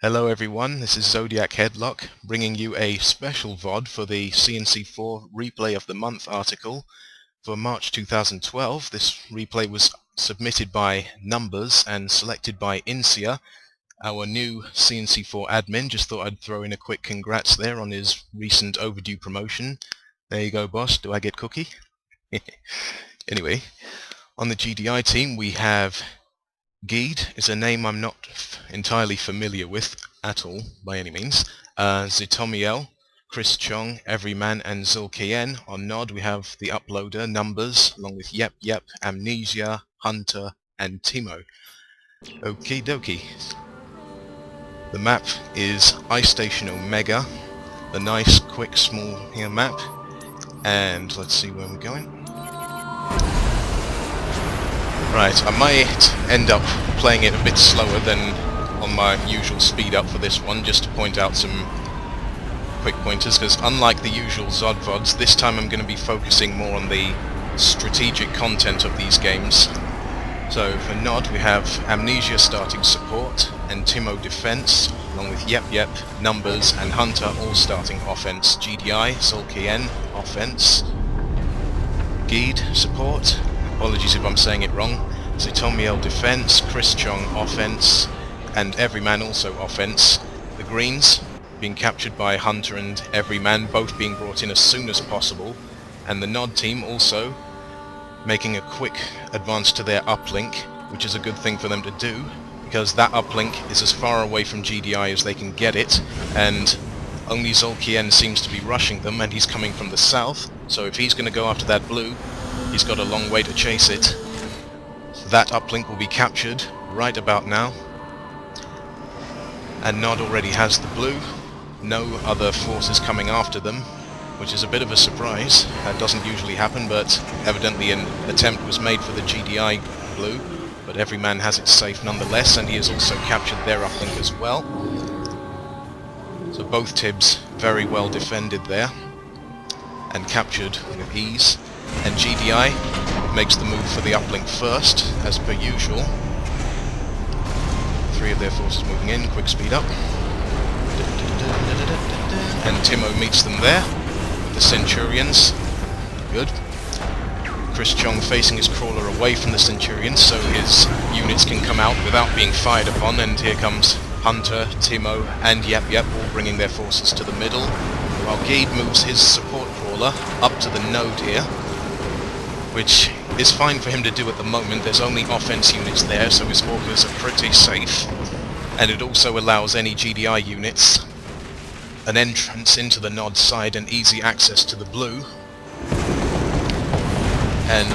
Hello everyone, this is ZodiacHeadlock bringing you a special VOD for the C&C4 Replay of the Month article for March 2012. This replay was submitted by Numbers and selected by Insia, our new C&C4 admin. Just thought I'd throw in a quick congrats there on his recent overdue promotion. There you go, boss. Do I get cookie? Anyway, on the GDI team we have Geed is a name I'm not entirely familiar with at all, by any means. Zitomiel, Chris Chong, Everyman, and Zulkien. On Nod we have the uploader, Numbers, along with Yep, Amnesia, Hunter, and Timo. Okie dokie. The map is Ice Station Omega, the nice, quick, small here map. And let's see where we're going. Right, I might end up playing it a bit slower than on my usual speed up for this one, just to point out some quick pointers, because unlike the usual Zod VODs, this time I'm going to be focusing more on the strategic content of these games. So for Nod we have Amnesia starting support, and Timo defense, along with Yep, Numbers, and Hunter all starting offense. GDI, Zulkien, offense. Geed, support. Apologies if I'm saying it wrong. Zitomiel defense, Chris Chong offense, and Everyman also offense. The Greens being captured by Hunter and Everyman, both being brought in as soon as possible, and the Nod team also making a quick advance to their uplink, which is a good thing for them to do, because that uplink is as far away from GDI as they can get it, and only Zulkien seems to be rushing them, and he's coming from the south, so if he's going to go after that blue, he's got a long way to chase it. So that uplink will be captured right about now. And Nod already has the blue. No other forces coming after them, which is a bit of a surprise. That doesn't usually happen, but evidently an attempt was made for the GDI blue. But Everyman has it safe nonetheless, and he has also captured their uplink as well. So both Tibs very well defended there, and captured with ease. And GDI makes the move for the uplink first, as per usual. Three of their forces moving in, quick speed up. And Timo meets them there, with the Centurions. Good. Chris Chong facing his crawler away from the Centurions, so his units can come out without being fired upon, and here comes Hunter, Timo, and Yep, all bringing their forces to the middle, while Geed moves his support crawler up to the node here, which is fine for him to do at the moment. There's only offense units there, so his walkers are pretty safe, and it also allows any GDI units an entrance into the Nod side and easy access to the blue. And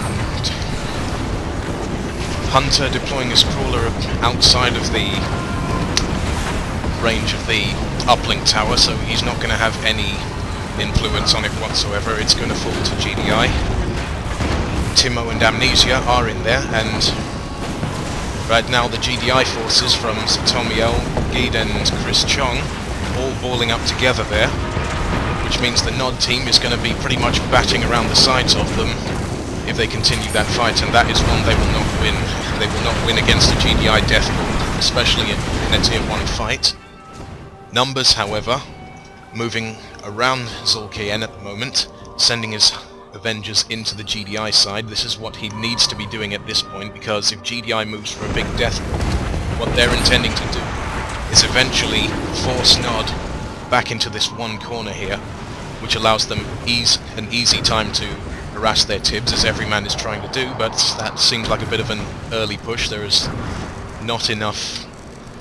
Hunter deploying his crawler outside of the range of the uplink tower, so he's not going to have any influence on it whatsoever. It's going to fall to GDI. Timo and Amnesia are in there, and right now the GDI forces from Zitomiel, Geed and Chris Chong all balling up together there, which means the Nod team is going to be pretty much batting around the sides of them if they continue that fight, and that is one they will not win. They will not win against the GDI death pool, especially in a tier 1 fight. Numbers, however, moving around Zulkien at the moment, sending his Avengers into the GDI side. This is what he needs to be doing at this point, because if GDI moves for a big death pool, what they're intending to do is eventually force Nod back into this one corner here, which allows them an easy time to harass their Tibs, as Everyman is trying to do, but that seems like a bit of an early push. There is not enough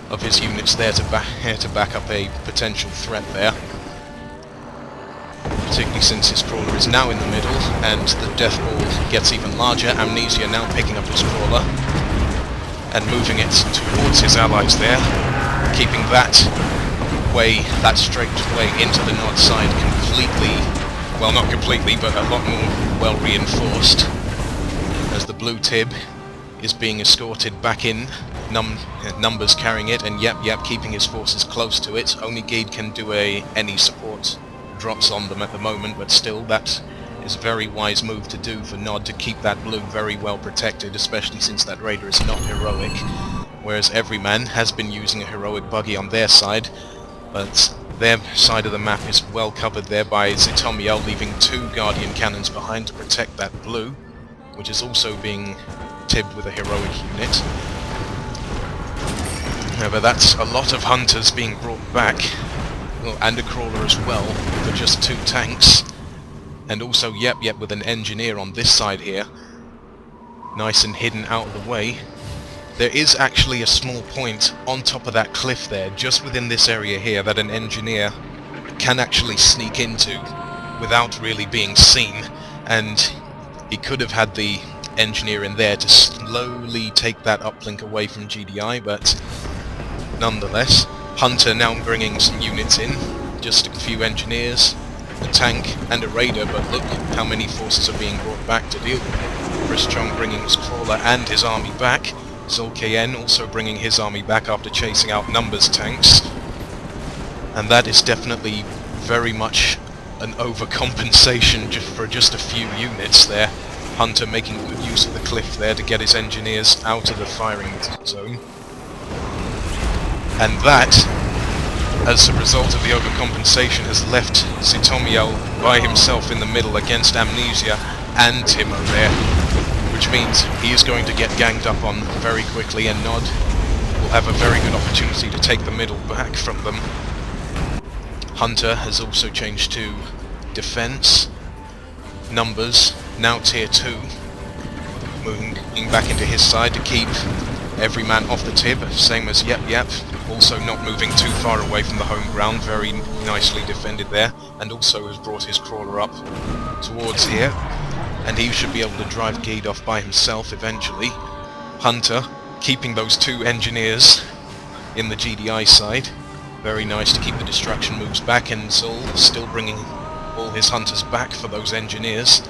of his units there to back up a potential threat there, particularly since his crawler is now in the middle, and the death ball gets even larger. Amnesia now picking up his crawler and moving it towards his allies there, keeping that straight way into the Nod side completely, well, not completely, but a lot more well reinforced, as the blue Tib is being escorted back in, Numbers carrying it, and Yep keeping his forces close to it. Only Geed can do any support drops on them at the moment, but still, that is a very wise move to do for Nod, to keep that blue very well protected, especially since that raider is not heroic. whereas Everyman has been using a heroic buggy on their side, but their side of the map is well covered there by Zitomiel, leaving 2 Guardian cannons behind to protect that blue, which is also being tibbed with a heroic unit. However, that's a lot of hunters being brought back, well, and a crawler as well, for just 2 tanks. And also, yep, with an engineer on this side here, nice and hidden out of the way. There is actually a small point on top of that cliff there, just within this area here, that an engineer can actually sneak into without really being seen, and he could have had the engineer in there to slowly take that uplink away from GDI, but nonetheless, Hunter now bringing some units in, just a few engineers, a tank and a raider, but look how many forces are being brought back to deal with. Chris Chong bringing his crawler and his army back, ZolKN also bringing his army back after chasing out numbers tanks, and that is definitely very much an overcompensation for just a few units there. Hunter making good use of the cliff there to get his engineers out of the firing zone. And that, as a result of the overcompensation, has left Zitomiel by himself in the middle against Amnesia and Timo there, which means he is going to get ganged up on very quickly, and Nod will have a very good opportunity to take the middle back from them. Hunter has also changed to defense. Numbers, now tier 2, moving back into his side to keep Everyman off the tib, same as Yep, also not moving too far away from the home ground, very nicely defended there, and also has brought his crawler up towards here, and he should be able to drive Geed off by himself eventually. Hunter keeping those 2 engineers in the GDI side, very nice to keep the destruction moves back, and Zol still bringing all his hunters back for those engineers,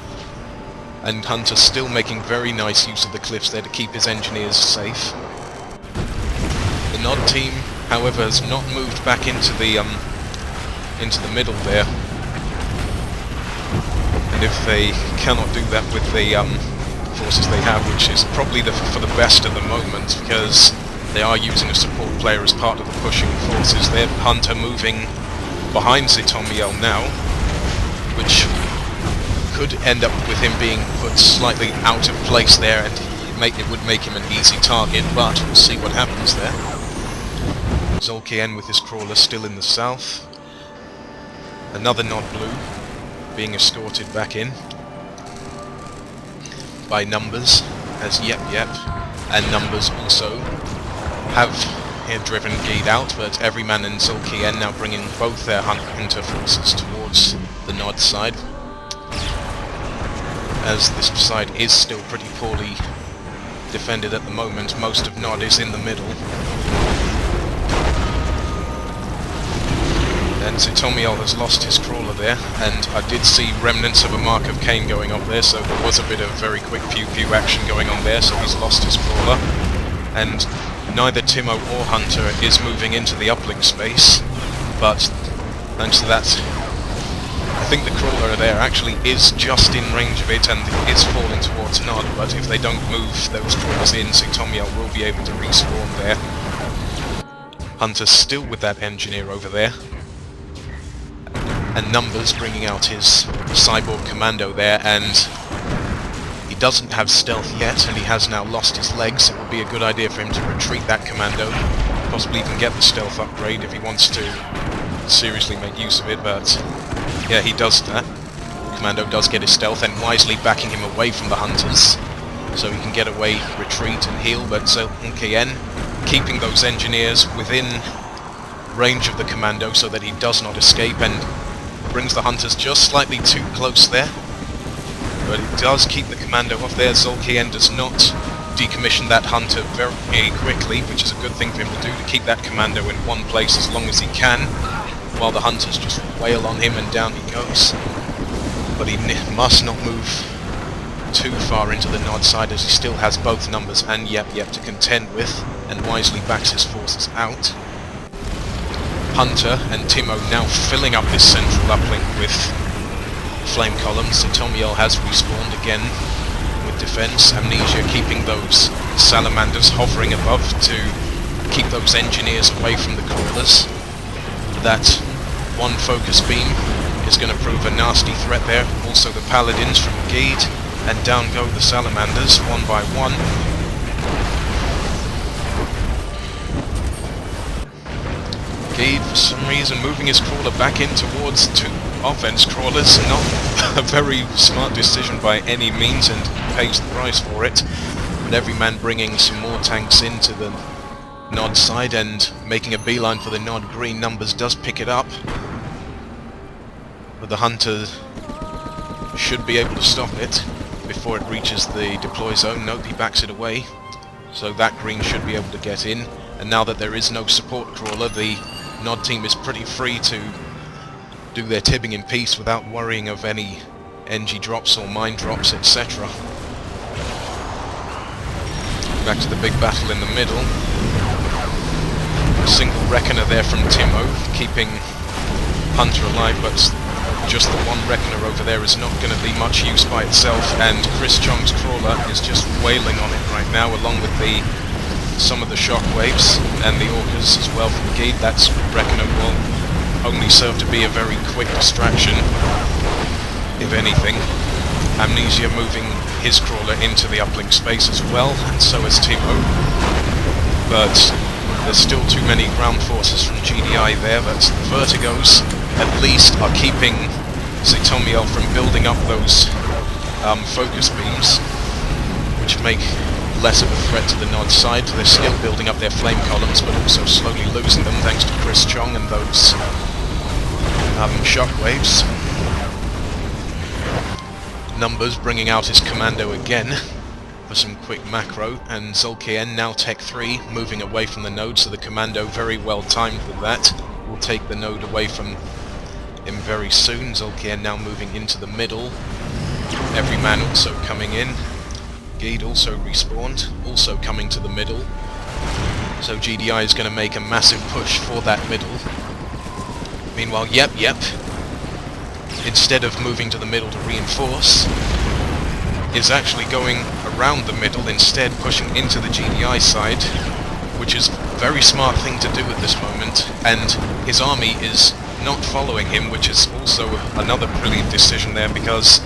and Hunter still making very nice use of the cliffs there to keep his engineers safe. The Nod team, however, has not moved back into the middle there, and if they cannot do that with the forces they have, which is probably for the best at the moment, because they are using a support player as part of the pushing forces there. Hunter moving behind Zitomiel now, which could end up with him being put slightly out of place there, and it would make him an easy target, but we'll see what happens there. ZolKN with his crawler still in the south. Another Nod blue being escorted back in by Numbers, as Yep, and Numbers also have driven Geed out, but Everyman and ZolKN now bringing both their hunter forces towards the Nod side, as this side is still pretty poorly defended at the moment. Most of Nod is in the middle. And Zitomiel has lost his crawler there, and I did see remnants of a Mark of Cain going up there, so there was a bit of very quick pew-pew action going on there, so he's lost his crawler. And neither Timo or Hunter is moving into the uplink space, but thanks to that, I think the crawler there actually is just in range of it and is falling towards Nod, but if they don't move those crawlers in, Zitomiel will be able to respawn there. Hunter's still with that engineer over there, and Numbers bringing out his cyborg commando there, and he doesn't have stealth yet, and he has now lost his legs. It would be a good idea for him to retreat that commando, possibly even get the stealth upgrade if he wants to seriously make use of it, but yeah, he does that. Commando does get his stealth, and wisely backing him away from the hunters, so he can get away, retreat and heal, but ZolKN keeping those engineers within range of the commando so that he does not escape, and brings the hunters just slightly too close there, but it does keep the commando off there. ZolKN does not decommission that hunter very quickly, which is a good thing for him to do, to keep that commando in one place as long as he can, while the hunters just wail on him and down he goes. But he must not move too far into the Nod side, as he still has both Numbers and Yep to contend with, and wisely backs his forces out. Hunter and Timo now filling up this central uplink with flame columns. Zitomiel has respawned again with defense. Amnesia keeping those salamanders hovering above to keep those engineers away from the crawlers. That one focus beam is going to prove a nasty threat there. Also the paladins from Geed, and down go the salamanders one by one. Geed, for some reason, moving his crawler back in towards two offense crawlers. Not a very smart decision by any means, and pays the price for it. But every man bringing some more tanks into the Nod side and making a beeline for the Nod green. Numbers does pick it up, but the Hunter should be able to stop it before it reaches the deploy zone. Nope, he backs it away, so that green should be able to get in. And now that there is no support crawler, the Nod team is pretty free to do their tibbing in peace without worrying of any NG drops or mine drops, etc. Back to the big battle in the middle. A single Reckoner there from Timo, keeping Hunter alive, but just the one Reckoner over there is not going to be much use by itself, and Chris Chong's crawler is just wailing on it right now, along with some of the shockwaves and the Orcas as well from Geed. That's Reckoner will only serve to be a very quick distraction, if anything. Amnesia moving his crawler into the uplink space as well, and so is Timo. But there's still too many ground forces from GDI there, but the Vertigos at least are keeping Zitomiel from building up those focus beams, which make less of a threat to the Nod side. They're still building up their flame columns, but also slowly losing them thanks to Chris Chong and those shockwaves. Numbers bringing out his commando again for some quick macro, and Zolkien now Tech 3 moving away from the node, so the commando very well timed with that. Will take the node away from him very soon. Zolkien now moving into the middle. Every man also coming in. Geed also respawned, also coming to the middle. So GDI is going to make a massive push for that middle. Meanwhile, Yep, instead of moving to the middle to reinforce, is actually going around the middle instead, pushing into the GDI side, which is a very smart thing to do at this moment, and his army is not following him, which is also another brilliant decision there, because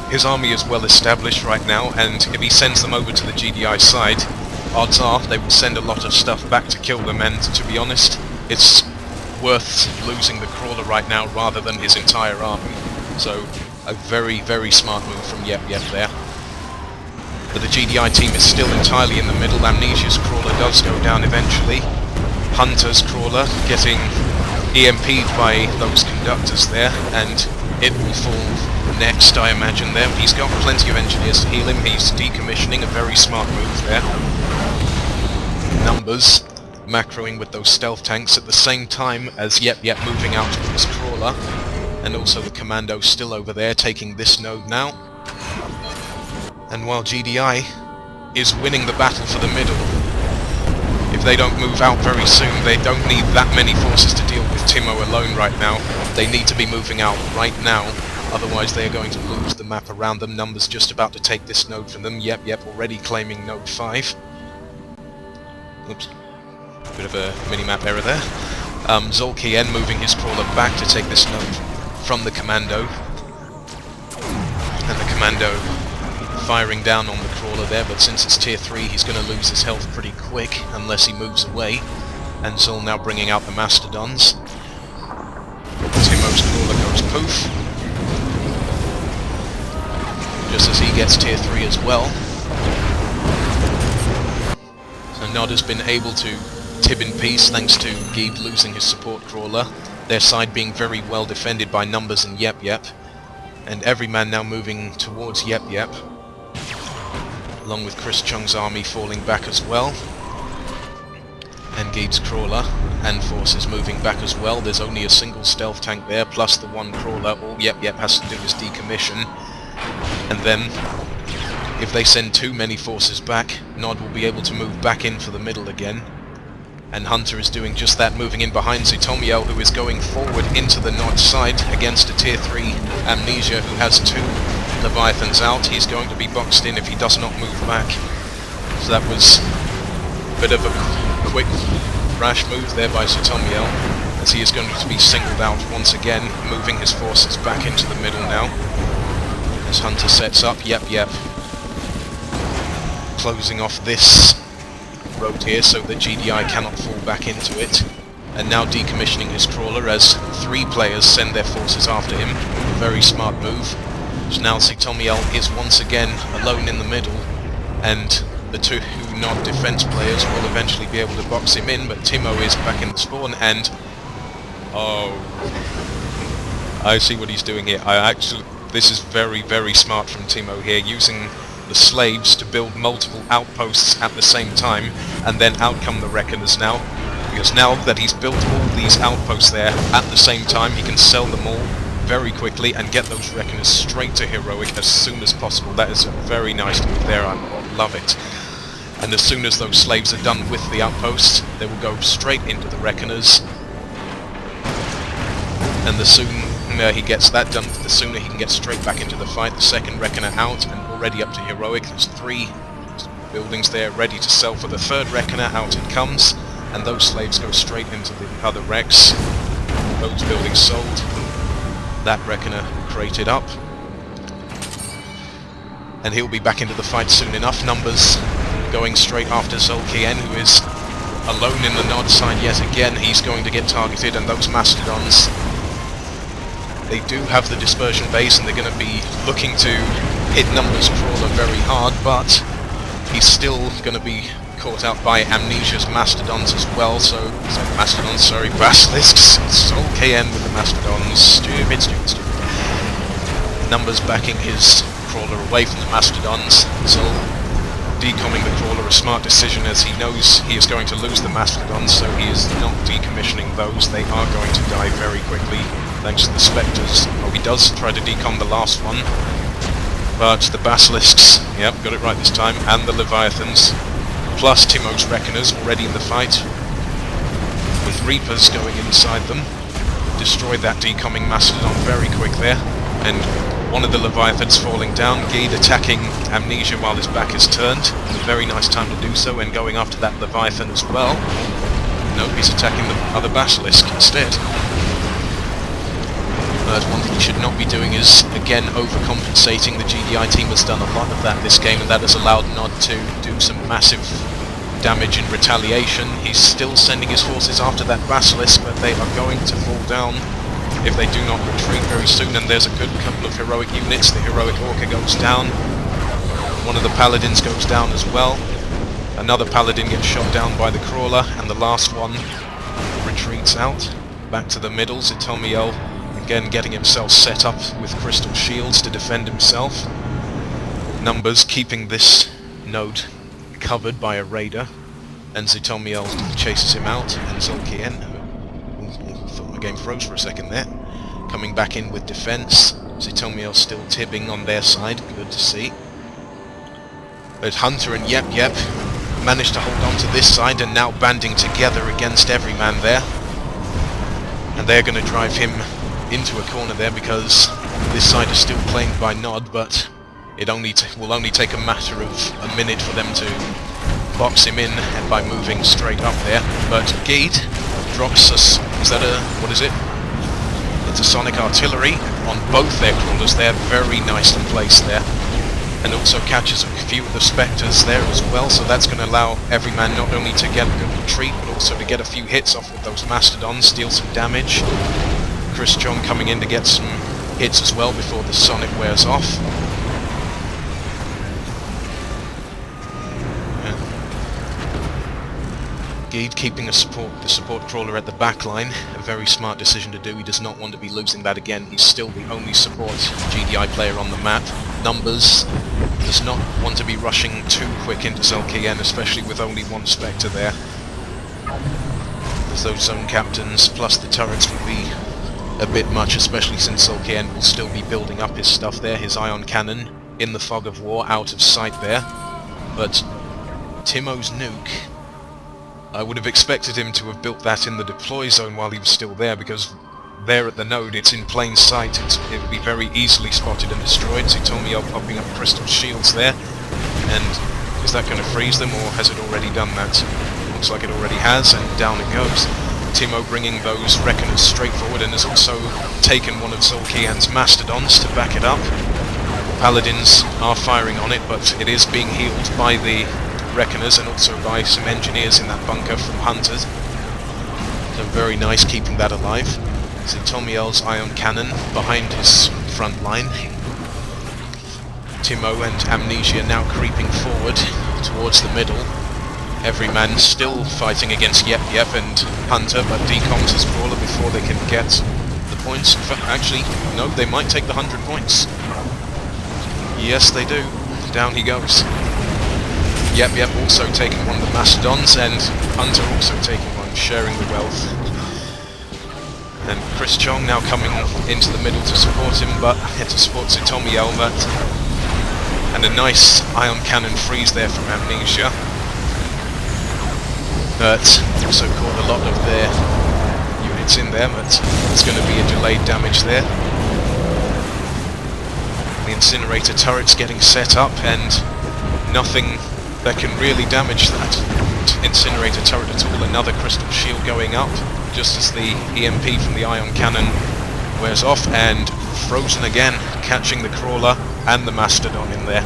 his army is well established right now, and if he sends them over to the GDI side, odds are they will send a lot of stuff back to kill them, and to be honest, it's worth losing the crawler right now rather than his entire army. So a very, very smart move from Yep there. But the GDI team is still entirely in the middle. Amnesia's crawler does go down eventually. Hunter's crawler getting EMP'd by those conductors there, and it will fall next, I imagine there. He's got plenty of engineers to heal him. He's decommissioning, a very smart move there. Numbers macroing with those stealth tanks at the same time as Yep moving out with his crawler, and also the commando still over there taking this node now. And while GDI is winning the battle for the middle, if they don't move out very soon, they don't need that many forces to deal with Timo alone right now. They need to be moving out right now, otherwise they are going to lose the map around them. Numbers just about to take this node from them. Yep already claiming node 5. Oops. Bit of a mini-map error there. Zolkien moving his crawler back to take this node from the commando. And the commando firing down on the crawler there, but since it's tier 3 he's going to lose his health pretty quick unless he moves away. And Zol now bringing out the Mastodons. Timo's crawler goes poof, just as he gets tier 3 as well. So Nod has been able to tib in peace thanks to Geed losing his support crawler, their side being very well defended by Numbers and Yep, and every man now moving towards Yep, along with Chris Chung's army falling back as well, and Geed's crawler and forces moving back as well. There's only a single stealth tank there, plus the one crawler. All Yep has to do is decommission, and then if they send too many forces back, Nod will be able to move back in for the middle again. And Hunter is doing just that, moving in behind Zitomiel, who is going forward into the Nod side against a tier 3 Amnesia who has 2 Leviathans out. He's going to be boxed in if he does not move back. So that was a bit of a quick Rash move there by Zitomiel, as he is going to be singled out once again, moving his forces back into the middle now. As Hunter sets up, yep. Closing off this road here so that GDI cannot fall back into it. And now decommissioning his trawler as 3 players send their forces after him. A very smart move. So now Zitomiel is once again alone in the middle, and the 2 Nod defense players will eventually be able to box him in, but Timo is back in the spawn and... oh... I see what he's doing here. This is very smart from Timo here, using the slaves to build multiple outposts at the same time, and then out come the Reckoners now. Because now that he's built all these outposts there at the same time, he can sell them all very quickly and get those Reckoners straight to Heroic as soon as possible. That is a very nice move there, I love it. And as soon as those slaves are done with the outposts, they will go straight into the Reckoners. And the sooner he gets that done, the sooner he can get straight back into the fight. The second Reckoner out and already up to Heroic. There's 3 buildings there ready to sell for the 3rd Reckoner. Out it comes. And those slaves go straight into the other wrecks. Those buildings sold. That Reckoner crated up. And he'll be back into the fight soon enough. Numbers going straight after Zolkien, who is alone in the Nod side yet again. He's going to get targeted, and those Mastodons, they do have the dispersion base, and they're going to be looking to hit Numbers' trawler very hard, but he's still going to be caught out by Amnesia's Mastodons as well, Basilisks. Zolkien with the Mastodons. Stupid. Numbers backing his trawler away from the Mastodons. Zol decomming the trawler, a smart decision, as he knows he is going to lose the Mastodons, so he is not decommissioning those. They are going to die very quickly thanks to the Spectres. Oh, he does try to decom the last one, but the Basilisks, yep, got it right this time, and the Leviathans, plus Timo's Reckoners already in the fight, with Reapers going inside them. Destroyed that decomming Mastodon very quick there, and one of the Leviathans falling down. Geed attacking Amnesia while his back is turned. It's a very nice time to do so, and going after that Leviathan as well. Nope, he's attacking the other Basilisk instead. But one thing he should not be doing is, again, overcompensating. The GDI team has done a lot of that this game, and that has allowed Nod to do some massive damage in retaliation. He's still sending his forces after that Basilisk, but they are going to fall down if they do not retreat very soon, and there's a good couple of heroic units. The heroic Orca goes down. One of the Paladins goes down as well. Another Paladin gets shot down by the Crawler, and the last one retreats out. Back to the middle, Zitomiel again getting himself set up with crystal shields to defend himself. Numbers keeping this node covered by a raider, and Zitomiel chases him out, and Zolkien, thought my game froze for a second there, coming back in with defense. Zitomiel still tibbing on their side, good to see. But Hunter and Yep managed to hold on to this side, and now banding together against Everyman there. And they're going to drive him into a corner there, because this side is still claimed by Nod, but it will only take a matter of a minute for them to box him in by moving straight up there. But Geed drops us, is that a, what is it? It's a sonic artillery on both their crawlers there, very nicely placed there. And also catches a few of the Spectres there as well, so that's going to allow Everyman not only to get a good retreat, but also to get a few hits off with those Mastodons, steal some damage. Chris John coming in to get some hits as well before the sonic wears off. Geed keeping the support crawler at the back line, a very smart decision to do. He does not want to be losing that again. He's still the only support GDI player on the map. Numbers does not want to be rushing too quick into Zolkien, especially with only one Spectre there. As those zone captains plus the turrets will be a bit much, especially since Zolkien will still be building up his stuff there, his ion cannon in the fog of war, out of sight there. But Timo's nuke, I would have expected him to have built that in the deploy zone while he was still there, because there at the node it's in plain sight, it would be very easily spotted and destroyed. Zitomiel popping up crystal shields there, and is that going to freeze them, or has it already done that? looks like it already has, and down it goes. Timo bringing those Reckoners straight forward, and has also taken one of Zolkian's Mastodons to back it up. Paladins are firing on it, but it is being healed by the Reckoners and also by some engineers in that bunker from Hunters. So very nice keeping that alive. See Tomiel's ion cannon behind his front line. Timo and Amnesia now creeping forward towards the middle. Everyman still fighting against Yep and Hunter, but decoms his crawler before they can get the points. Actually, no, they might take the 100 points. Yes, they do. Down he goes. Yep also taking one of the Mastodons, and Hunter also taking one, sharing the wealth. And Chris Chong now coming into the middle to support him, but to support Sutomi Elmat. And a nice ion cannon freeze there from Amnesia. But also caught a lot of their units in there, but it's going to be a delayed damage there. The incinerator turret's getting set up, and nothing that can really damage that incinerator turret at all. Another crystal shield going up, just as the EMP from the ion cannon wears off, and frozen again, catching the crawler and the Mastodon in there.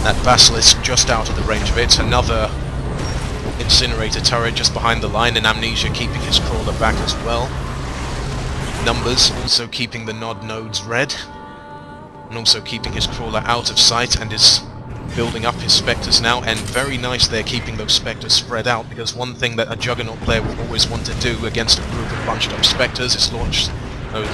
That Basilisk just out of the range of it. Another incinerator turret just behind the line, and Amnesia keeping his crawler back as well. Numbers also keeping the nod nodes red, and also keeping his crawler out of sight, and is building up his Spectres now, and very nice there keeping those Spectres spread out, because one thing that a Juggernaut player will always want to do against a group of bunched up Spectres is launch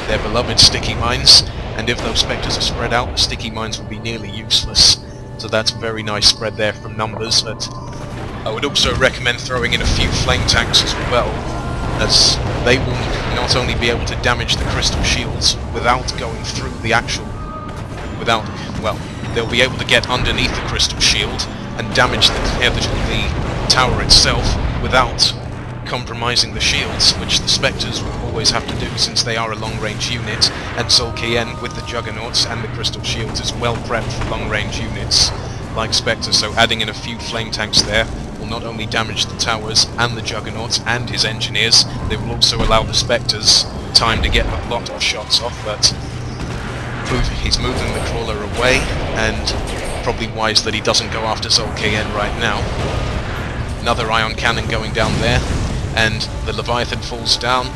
their beloved sticky mines, and if those Spectres are spread out, the sticky mines will be nearly useless. So that's very nice spread there from Numbers, but I would also recommend throwing in a few flame tanks as well, as they will not only be able to damage the crystal shields without going through the actual... they'll be able to get underneath the crystal shield and damage the tower itself without compromising the shields, which the Spectres will always have to do since they are a long-range unit, and Zolkien with the Juggernauts and the crystal shields is well prepped for long-range units like Spectre, so adding in a few flame tanks there will not only damage the towers and the Juggernauts and his engineers, they will also allow the Spectres time to get a lot of shots off, but he's moving the crawler away, and probably wise that he doesn't go after Zolkien right now. Another ion cannon going down there, and the Leviathan falls down.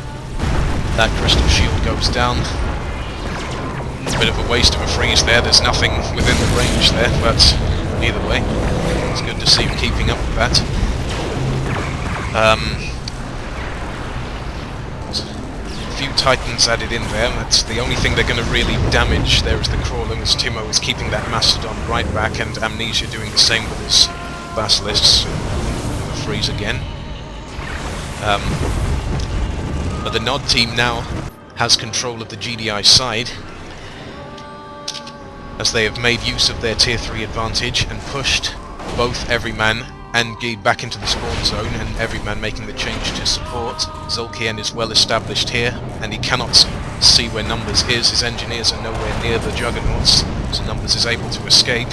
That crystal shield goes down. A bit of a waste of a freeze there, there's nothing within the range there, but either way, it's good to see him keeping up with that. A few Titans added in there, that's the only thing they're going to really damage there is the crawler, as Timo is keeping that Mastodon right back, and Amnesia doing the same with his Basilisks. Freeze again. But the Nod team now has control of the GDI side, as they have made use of their tier 3 advantage and pushed both Everyman and Geed back into the spawn zone, and Everyman making the change to support. Zolkien is well established here, and he cannot see where Numbers is. His engineers are nowhere near the Juggernauts, so Numbers is able to escape.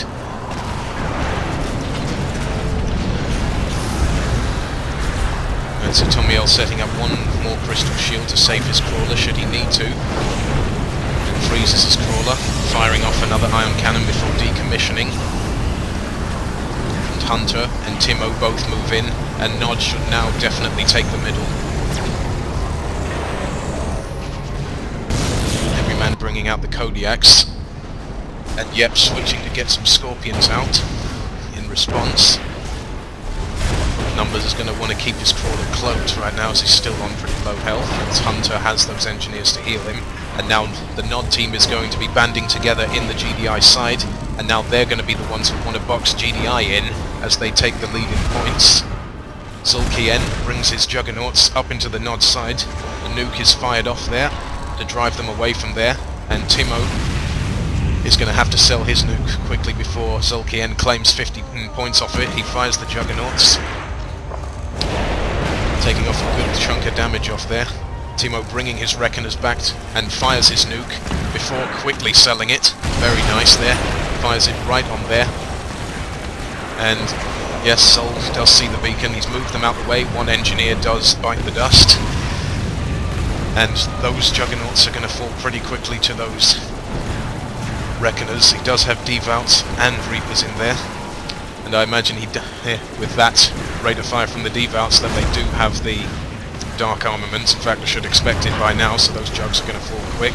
And so Tomiel setting up one more crystal shield to save his crawler should he need to. And freezes his crawler, firing off another ion cannon before decommissioning. And Hunter and Timo both move in, and Nod should now definitely take the middle. Everyman bringing out the Kodiaks, and Yep switching to get some Scorpions out in response. Numbers is going to want to keep his crawler cloaked right now as he's still on pretty low health, as Hunter has those engineers to heal him, and now the Nod team is going to be banding together in the GDI side, and now they're going to be the ones who want to box GDI in as they take the lead in points. Zolkien brings his Juggernauts up into the Nod side, the nuke is fired off there to drive them away from there, and Timo is going to have to sell his nuke quickly before Zolkien claims 50 points off it. He fires the Juggernauts, taking off a good chunk of damage off there. Timo bringing his Reckoners back and fires his nuke before quickly selling it. Very nice there. Fires it right on there. And Yes, Sol does see the beacon. He's moved them out the way. One engineer does bite the dust. And those juggernauts are going to fall pretty quickly to those reckoners. He does have devouts and reapers in there. And I imagine with that rate of fire from the devouts that they do have the dark armaments. In fact, I should expect it by now, so those jugs are going to fall quick.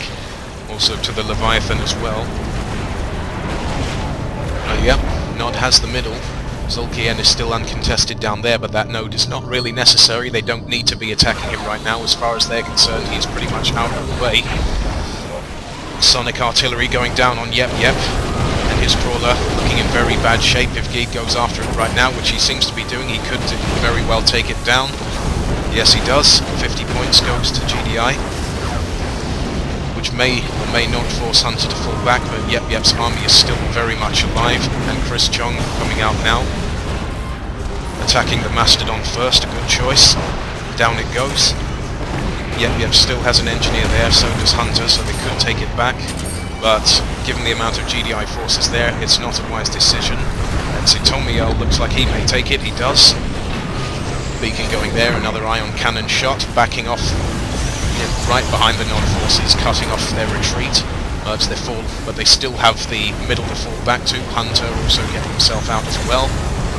Also to the Leviathan as well. Yep, Nod has the middle. Zolkien is still uncontested down there, but that node is not really necessary. They don't need to be attacking him right now. As far as they're concerned, he's pretty much out of the way. Sonic artillery going down on Yep, and his crawler looking in very bad shape. If Geed goes after it right now, which he seems to be doing, he could very well take it down. Yes, he does. 50 points goes to GDI, which may or may not force Hunter to fall back, but Yep's army is still very much alive, and Chris Chong coming out now. Attacking the Mastodon first, a good choice. Down it goes. Yep still has an engineer there, so does Hunter, so they could take it back. But given the amount of GDI forces there, it's not a wise decision. And Zitomiel looks like he may take it, he does. Beacon going there, another ion cannon shot, backing off right behind the Nod forces, cutting off their retreat. But they still have the middle to fall back to. Hunter also getting himself out as well,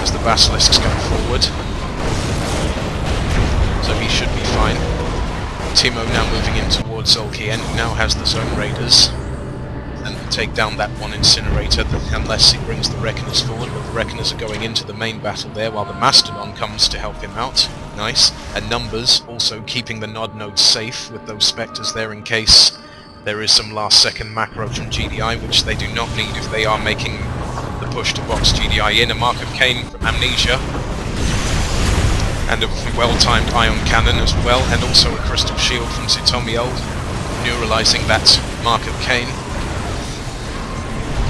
as the Basilisks go forward. So he should be fine. Timo now moving in towards Zolkien, who now has the Zone Raiders, and will take down that one incinerator unless he brings the Reckoners forward, but the Reckoners are going into the main battle there while the Mastodon comes to help him out. Nice. And Numbers also keeping the Nod nodes safe with those Spectres there in case there is some last second macro from GDI, which they do not need if they are making the push to box GDI in. A Mark of Cain from Amnesia, and a well-timed ion cannon as well, and also a crystal shield from Zitomiel, neuralizing that Mark of Cain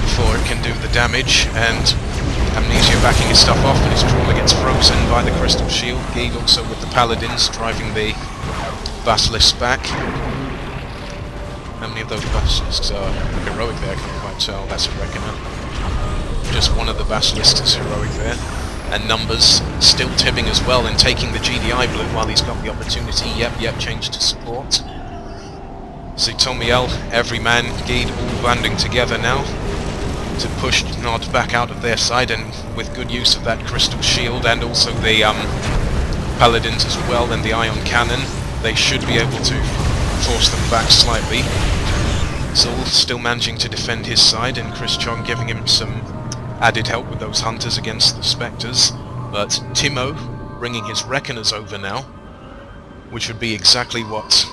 before it can do the damage. And Amnesia backing his stuff off, and his crawler gets frozen by the crystal shield. Geed also with the paladins driving the basilisks back. How many of those basilisks are heroic there? I can't quite tell. That's a reckoner. Just one of the basilisks is heroic there. And Numbers still tibbing as well and taking the GDI blue while he's got the opportunity. Yep, changed to support. Zitomiel, every man, Geed all banding together now to push Nod back out of their side, and with good use of that crystal shield and also the paladins as well and the ion cannon, they should be able to force them back slightly. Zul still managing to defend his side, and Chris Chong giving him some added help with those hunters against the Spectres, but Timo bringing his Reckoners over now, which would be exactly what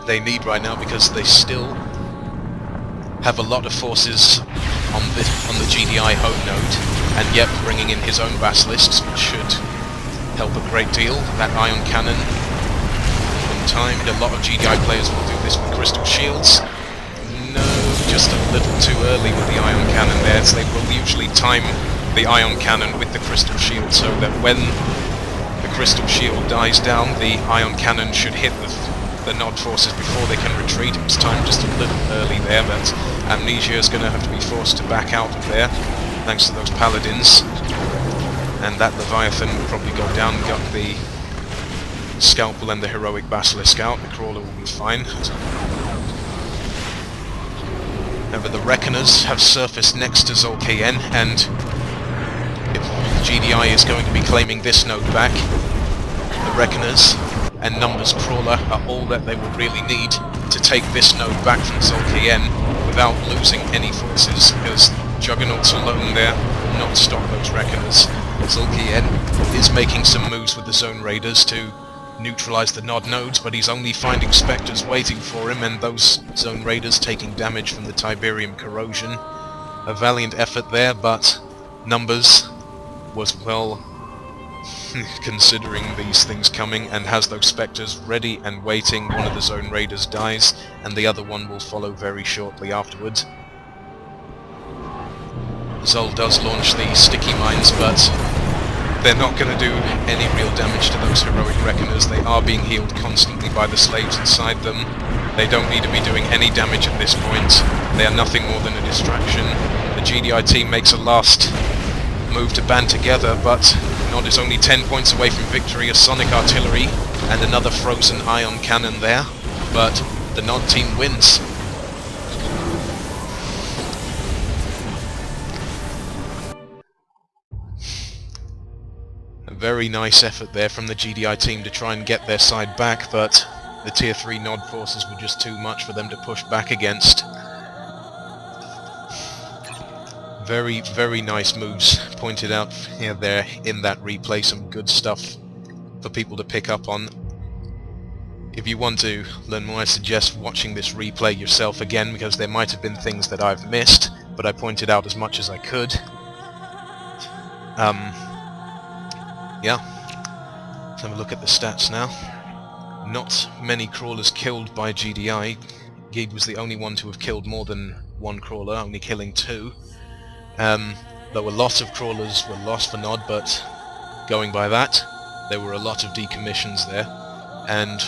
they need right now, because they still have a lot of forces on the GDI home node, and yet bringing in his own Basilisks, which should help a great deal. That ion cannon in time, a lot of GDI players will do this with crystal shields. Just a little too early with the ion cannon there, so they will usually time the ion cannon with the crystal shield, so that when the crystal shield dies down, the ion cannon should hit the Nod forces before they can retreat. It was timed just a little early there, but Amnesia is going to have to be forced to back out of there, thanks to those paladins. And that Leviathan will probably go down, got the Scalpel and the heroic Basilisk out. The Crawler will be fine. However, the Reckoners have surfaced next to Zolkien, and if GDI is going to be claiming this node back, the Reckoners and Numbers Crawler are all that they will really need to take this node back from Zolkien without losing any forces, because Juggernauts alone there will not stop those Reckoners. Zolkien is making some moves with the Zone Raiders to neutralize the Nod nodes, but he's only finding Spectres waiting for him, and those Zone Raiders taking damage from the Tiberium corrosion. A valiant effort there, but Numbers was well considering these things coming, and has those Spectres ready and waiting. One of the Zone Raiders dies, and the other one will follow very shortly afterwards. Zol does launch the sticky mines, but they're not going to do any real damage to those heroic Reckoners. They are being healed constantly by the slaves inside them. They don't need to be doing any damage at this point. They are nothing more than a distraction. The GDI team makes a last move to band together, but Nod is only 10 points away from victory. A Sonic Artillery and another Frozen Ion Cannon there, but the Nod team wins. A very nice effort there from the GDI team to try and get their side back, but the Tier 3 Nod forces were just too much for them to push back against. Very, very nice moves pointed out here there in that replay. Some good stuff for people to pick up on. If you want to learn more, I suggest watching this replay yourself again, because there might have been things that I've missed, but I pointed out as much as I could. Yeah, let's have a look at the stats now. Not many crawlers killed by GDI. Geed was the only one to have killed more than one crawler, only killing 2. Though a lot of crawlers were lost for Nod, but going by that, there were a lot of decommissions there, and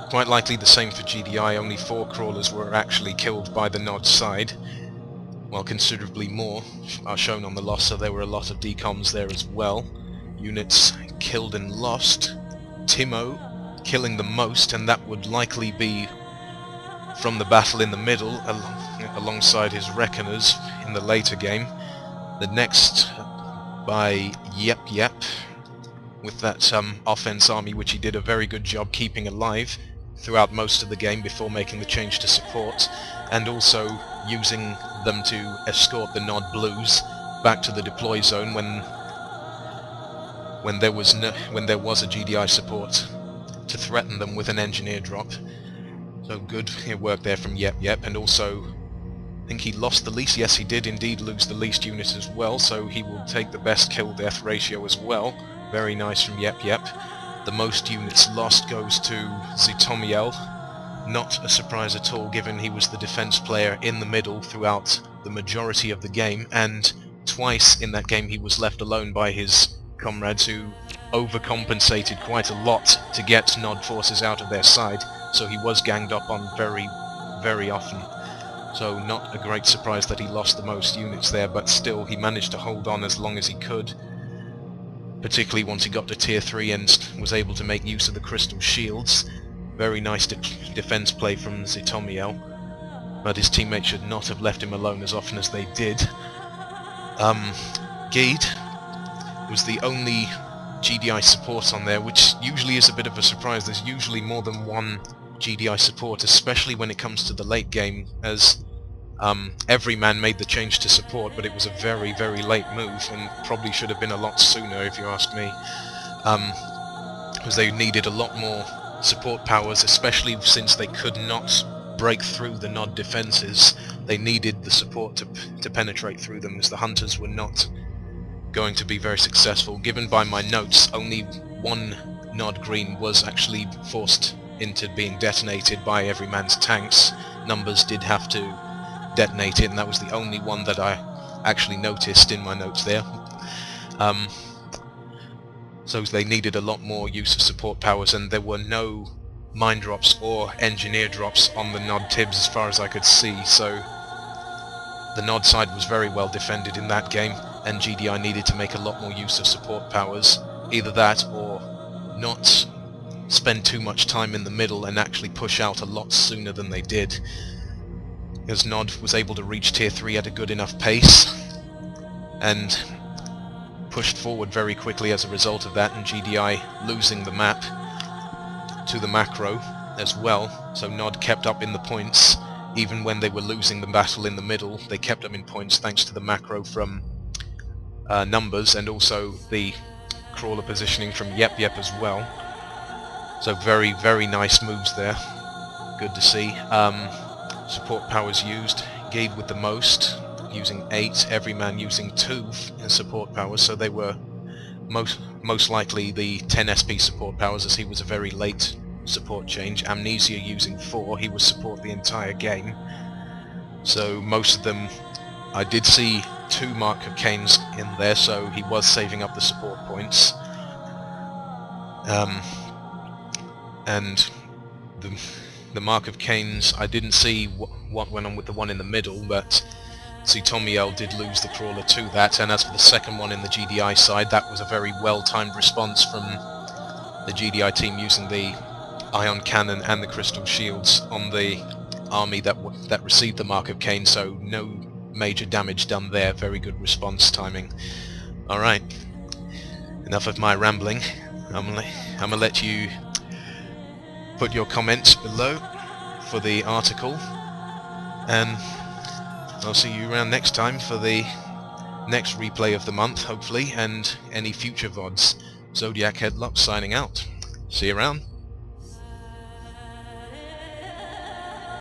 quite likely the same for GDI. Only 4 crawlers were actually killed by the Nod side, while considerably more are shown on the loss, so there were a lot of decoms there as well. Units killed and lost. Timo killing the most, and that would likely be from the battle in the middle, alongside his Reckoners in the later game. The next by Yep with that offense army, which he did a very good job keeping alive throughout most of the game before making the change to support, and also using them to escort the Nod Blues back to the deploy zone when there was a GDI support to threaten them with an engineer drop. So good work there from Yep, and also I think he lost the least. Yes, he did indeed lose the least unit as well, so he will take the best kill-death ratio as well. Very nice from Yep. The most units lost goes to Zitomiel. Not a surprise at all, given he was the defense player in the middle throughout the majority of the game, and twice in that game he was left alone by his comrades, who overcompensated quite a lot to get Nod forces out of their side, so he was ganged up on very, very often. So not a great surprise that he lost the most units there, but still he managed to hold on as long as he could, particularly once he got to Tier 3 and was able to make use of the crystal shields. Very nice defense play from Zitomiel, but his teammates should not have left him alone as often as they did. Geed was the only GDI support on there, which usually is a bit of a surprise. There's usually more than one GDI support, especially when it comes to the late game, as every man made the change to support, but it was a very, very late move, and probably should have been a lot sooner if you ask me, because they needed a lot more support powers, especially since they could not break through the Nod defenses. They needed the support to penetrate through them, as the hunters were not going to be very successful. Given by my notes, only one Nod Green was actually forced into being detonated by every man's tanks. Numbers did have to detonate it, and that was the only one that I actually noticed in my notes there. So they needed a lot more use of support powers, and there were no mine drops or engineer drops on the Nod Tibs as far as I could see, so the Nod side was very well defended in that game, and GDI needed to make a lot more use of support powers. Either that or not spend too much time in the middle and actually push out a lot sooner than they did, because Nod was able to reach Tier 3 at a good enough pace and pushed forward very quickly as a result of that, and GDI losing the map to the macro as well, so Nod kept up in the points even when they were losing the battle in the middle. They kept them in points thanks to the macro from numbers, and also the crawler positioning from Yep as well. So very, very nice moves there. Good to see. Support powers used. Gabe with the most, using 8. Every man using 2 in support powers, so they were most likely the 10 SP support powers, as he was a very late support change. Amnesia using 4. He was support the entire game. So most of them, I did see 2 Mark of Canes in there, so he was saving up the support points. And the Mark of Canes, I didn't see what went on with the one in the middle, but See, Tommy L did lose the crawler to that, and as for the second one in the GDI side, that was a very well-timed response from the GDI team using the ion cannon and the crystal shields on the army that received the Mark of Cain, so no major damage done there. Very good response timing. Alright, enough of my rambling. I'm gonna let you put your comments below for the article, and I'll see you around next time for the next replay of the month, hopefully, and any future VODs. Zodiac Headlock signing out. See you around.